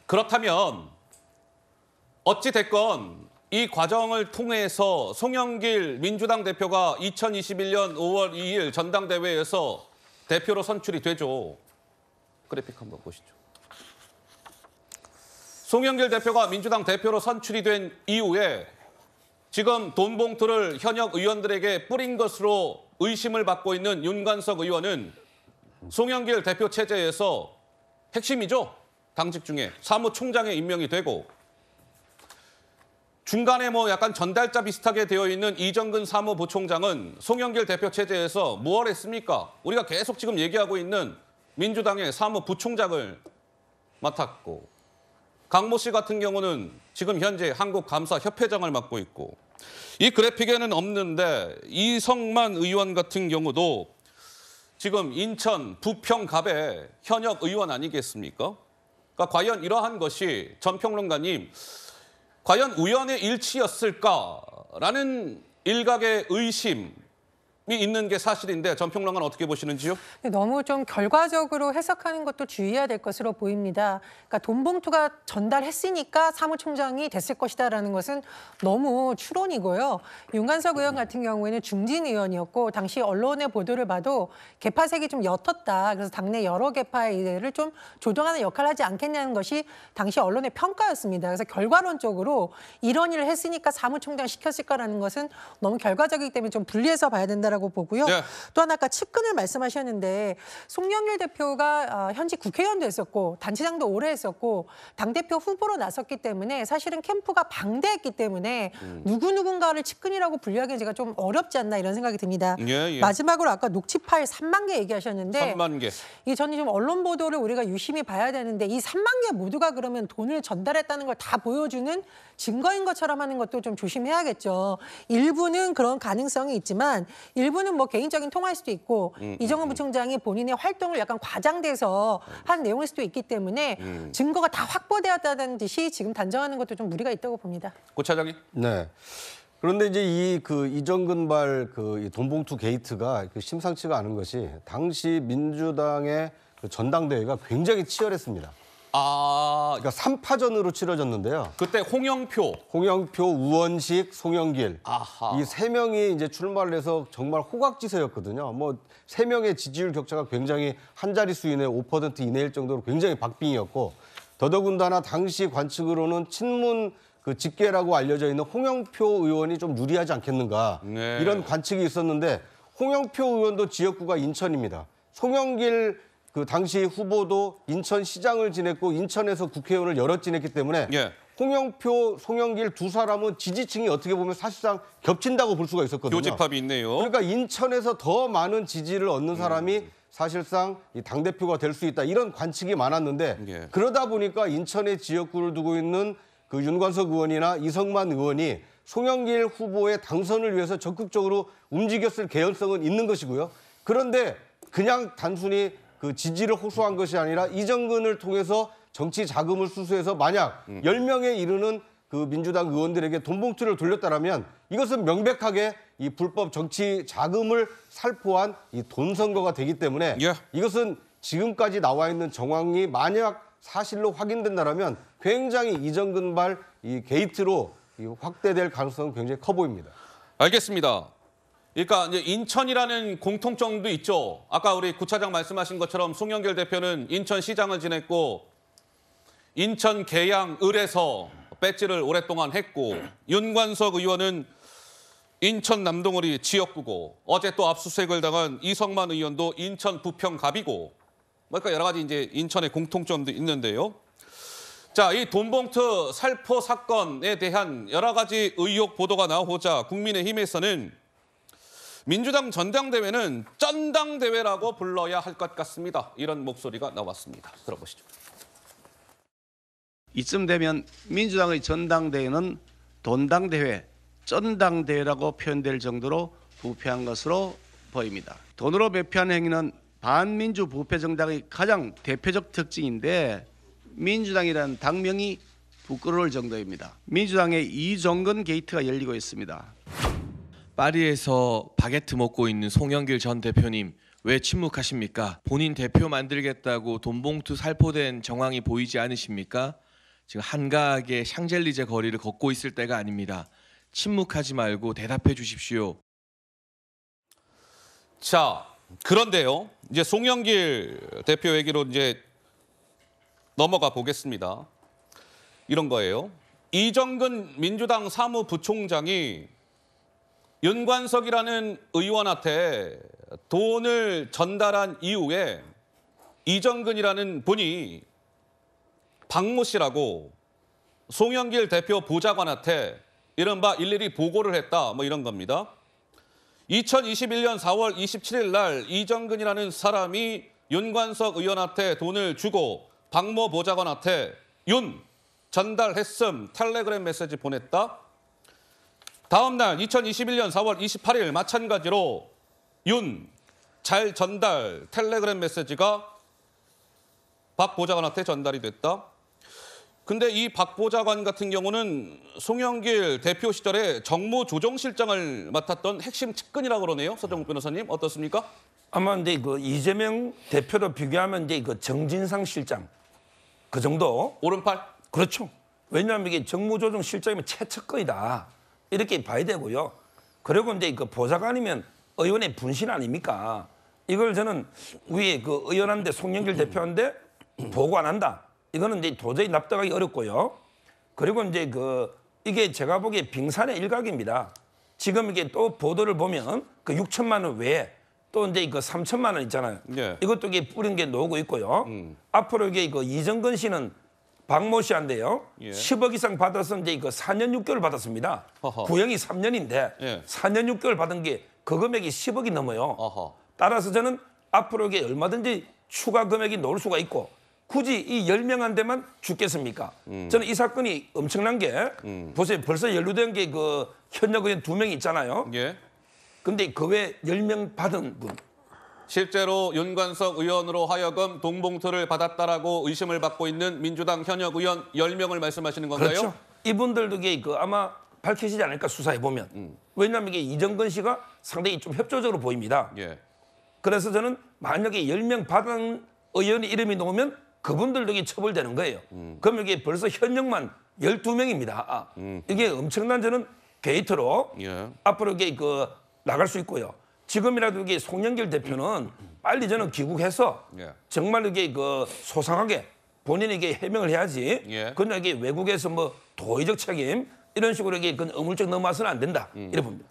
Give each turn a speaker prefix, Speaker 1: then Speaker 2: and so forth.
Speaker 1: 그렇다면 어찌 됐건 이 과정을 통해서 송영길 민주당 대표가 2021년 5월 2일 전당대회에서 대표로 선출이 되죠. 그래픽 한번 보시죠. 송영길 대표가 민주당 대표로 선출이 된 이후에 지금 돈 봉투를 현역 의원들에게 뿌린 것으로 의심을 받고 있는 윤관석 의원은 송영길 대표 체제에서 핵심이죠. 당직 중에 사무총장에 임명이 되고 중간에 뭐 약간 전달자 비슷하게 되어 있는 이정근 사무부총장은 송영길 대표 체제에서 뭘 했습니까? 우리가 계속 지금 얘기하고 있는 민주당의 사무부총장을 맡았고 강모 씨 같은 경우는 지금 현재 한국감사협회장을 맡고 있고 이 그래픽에는 없는데 이성만 의원 같은 경우도 지금 인천 부평갑의 현역 의원 아니겠습니까? 그러니까 과연 이러한 것이 전 평론가님 과연 우연의 일치였을까라는 일각의 의심이 있는 게 사실인데 전 평론가는 어떻게 보시는지요?
Speaker 2: 너무 좀 결과적으로 해석하는 것도 주의해야 될 것으로 보입니다. 그러니까 돈 봉투가 전달했으니까 사무총장이 됐을 것이다라는 것은 너무 추론이고요. 윤관석 의원 같은 경우에는 중진 의원이었고 당시 언론의 보도를 봐도 개파색이 좀 옅었다. 그래서 당내 여러 개파의 이해를 좀 조정하는 역할을 하지 않겠냐는 것이 당시 언론의 평가였습니다. 그래서 결과론적으로 이런 일을 했으니까 사무총장 시켰을까라는 것은 너무 결과적이기 때문에 좀 분리해서 봐야 된다라고 보고요. 네. 또 하나 아까 측근을 말씀하셨는데 송영길 대표가 현직 국회의원도 했었고 단체장도 오래 했었고 당대표 후보로 나섰기 때문에 사실은 캠프가 방대했기 때문에 누군가를 측근이라고 분류하기는 제가 좀 어렵지 않나 이런 생각이 듭니다. 예. 마지막으로 아까 녹취 파일 3만 개 얘기하셨는데
Speaker 1: 3만 개.
Speaker 2: 저는 좀 언론 보도를 우리가 유심히 봐야 되는데 이 3만 개 모두가 그러면 돈을 전달했다는 걸 다 보여주는 증거인 것처럼 하는 것도 좀 조심해야겠죠. 일부는 그런 가능성이 있지만 일부는 뭐 개인적인 통화일 수도 있고 이정은 부총장이 본인의 활동을 약간 과장돼서 한 내용일 수도 있기 때문에 증거가 다 확보되었다는 듯이 지금 단정하는 것도 좀 무리가 있다고 봅니다.
Speaker 1: 고 차장님.
Speaker 3: 네. 그런데 이제 이정근발 돈봉투 게이트가 심상치가 않은 것이 당시 민주당의 전당대회가 굉장히 치열했습니다. 그러니까 3파전으로 치러졌는데요.
Speaker 1: 그때 홍영표,
Speaker 3: 우원식, 송영길
Speaker 1: 아하.
Speaker 3: 이 세 명이 이제 출마를 해서 정말 호각지세였거든요. 뭐 세 명의 지지율 격차가 굉장히 한 자릿수 이내 5% 이내일 정도로 굉장히 박빙이었고 더더군다나 당시 관측으로는 친문 직계라고 알려져 있는 홍영표 의원이 좀 유리하지 않겠는가
Speaker 1: 네.
Speaker 3: 이런 관측이 있었는데 홍영표 의원도 지역구가 인천입니다. 송영길 당시 후보도 인천시장을 지냈고 인천에서 국회의원을 여럿 지냈기 때문에
Speaker 1: 예.
Speaker 3: 홍영표, 송영길 두 사람은 지지층이 어떻게 보면 사실상 겹친다고 볼 수가 있었거든요.
Speaker 1: 교집합이 있네요.
Speaker 3: 그러니까 인천에서 더 많은 지지를 얻는 사람이 사실상 당대표가 될 수 있다. 이런 관측이 많았는데
Speaker 1: 예.
Speaker 3: 그러다 보니까 인천의 지역구를 두고 있는 윤관석 의원이나 이성만 의원이 송영길 후보의 당선을 위해서 적극적으로 움직였을 개연성은 있는 것이고요. 그런데 그냥 단순히 지지를 호소한 것이 아니라 이정근을 통해서 정치 자금을 수수해서 만약 10명에 이르는 민주당 의원들에게 돈 봉투를 돌렸다라면 이것은 명백하게 이 불법 정치 자금을 살포한 이 돈 선거가 되기 때문에
Speaker 1: 예.
Speaker 3: 이것은 지금까지 나와 있는 정황이 만약 사실로 확인된다라면 굉장히 이정근발 이 게이트로 확대될 가능성은 굉장히 커 보입니다.
Speaker 1: 알겠습니다. 그러니까 이제 인천이라는 공통점도 있죠. 아까 우리 구 차장 말씀하신 것처럼 송영길 대표는 인천시장을 지냈고 인천 계양 을에서 배지를 오랫동안 했고 윤관석 의원은 인천 남동어리 지역구고 어제 또 압수수색을 당한 이성만 의원도 인천 부평갑이고 그러니까 여러 가지 이제 인천의 공통점도 있는데요. 자, 이 돈봉투 살포 사건에 대한 여러 가지 의혹 보도가 나오자 국민의힘에서는 민주당 전당대회는 쩐당대회라고 불러야 할 것 같습니다. 이런 목소리가 나왔습니다. 들어보시죠.
Speaker 4: 이쯤 되면 민주당의 전당대회는 돈당대회, 쩐당대회라고 표현될 정도로 부패한 것으로 보입니다. 돈으로 매표한 행위는 반민주 부패 정당의 가장 대표적 특징인데 민주당이라는 당명이 부끄러울 정도입니다. 민주당의 이정근 게이트가 열리고 있습니다.
Speaker 5: 파리에서 바게트 먹고 있는 송영길 전 대표님 왜 침묵하십니까? 본인 대표 만들겠다고 돈봉투 살포된 정황이 보이지 않으십니까? 지금 한가하게 샹젤리제 거리를 걷고 있을 때가 아닙니다. 침묵하지 말고 대답해 주십시오.
Speaker 1: 자, 그런데요. 이제 송영길 대표 얘기로 이제 넘어가 보겠습니다. 이런 거예요. 이정근 민주당 사무부총장이 윤관석이라는 의원한테 돈을 전달한 이후에 이정근이라는 분이 박모 씨라고 송영길 대표 보좌관한테 이른바 일일이 보고를 했다. 뭐 이런 겁니다. 2021년 4월 27일 날 이정근이라는 사람이 윤관석 의원한테 돈을 주고 박모 보좌관한테 윤 전달했음 텔레그램 메시지 보냈다. 다음 날 2021년 4월 28일 마찬가지로 윤 잘 전달 텔레그램 메시지가 박 보좌관한테 전달이 됐다. 근데 이 박 보좌관 같은 경우는 송영길 대표 시절에 정무조정실장을 맡았던 핵심 측근이라고 그러네요. 서정욱 변호사님 어떻습니까?
Speaker 6: 아마 이제 그 이재명 대표로 비교하면 이제 그 정진상 실장 그 정도.
Speaker 1: 오른팔?
Speaker 6: 그렇죠. 왜냐하면 이게 정무조정실장이면 최측근이다 이렇게 봐야 되고요. 그리고 이제 그 보좌관이면 의원의 분신 아닙니까? 이걸 저는 위에 그 의원한테 송영길 대표한테 보고 안 한다. 이거는 이제 도저히 납득하기 어렵고요. 그리고 이제 그 이게 제가 보기에 빙산의 일각입니다. 지금 이게 또 보도를 보면 그 6천만 원 외에 또 이제 그 3천만 원 있잖아요.
Speaker 1: 예.
Speaker 6: 이것도 이게 뿌린 게 나오고 있고요. 앞으로 이게 그 이정근 씨는 박모 씨한테요.
Speaker 1: 예.
Speaker 6: 10억 이상 받아서 이제 그 4년 6개월 받았습니다.
Speaker 1: 허허.
Speaker 6: 구형이 3년인데
Speaker 1: 예.
Speaker 6: 4년 6개월 받은 게 그 금액이 10억이 넘어요.
Speaker 1: 어허.
Speaker 6: 따라서 저는 앞으로 이게 얼마든지 추가 금액이 나올 수가 있고 굳이 이 10명한테만 죽겠습니까? 저는 이 사건이 엄청난 게 보세요. 벌써 연루된 게 그 현역 의원 2명 있잖아요.
Speaker 1: 예.
Speaker 6: 근데 그 외에 10명 받은 분.
Speaker 1: 실제로 윤관석 의원으로 하여금 돈봉투를 받았다라고 의심을 받고 있는 민주당 현역 의원 10명을 말씀하시는 건가요?
Speaker 6: 그렇죠. 이분들도 이게 그 아마 밝혀지지 않을까 수사해 보면. 왜냐하면 이게 이정근 씨가 상당히 좀 협조적으로 보입니다.
Speaker 1: 예.
Speaker 6: 그래서 저는 만약에 10명 받은 의원이 이름이 나오면 그분들도 이게 처벌되는 거예요. 그럼 이게 벌써 현역만 12명입니다. 이게 엄청난 저는 게이트로
Speaker 1: 예.
Speaker 6: 앞으로 이게 그 나갈 수 있고요. 지금이라도 이게 송영길 대표는 빨리 저는 귀국해서
Speaker 1: 예.
Speaker 6: 정말 이게 그 소상하게 본인이 이게 해명을 해야지.
Speaker 1: 예.
Speaker 6: 그러나 이게 외국에서 뭐 도의적 책임 이런 식으로 이게 그 어물쩍 넘어와서는 안 된다. 이래 봅니다.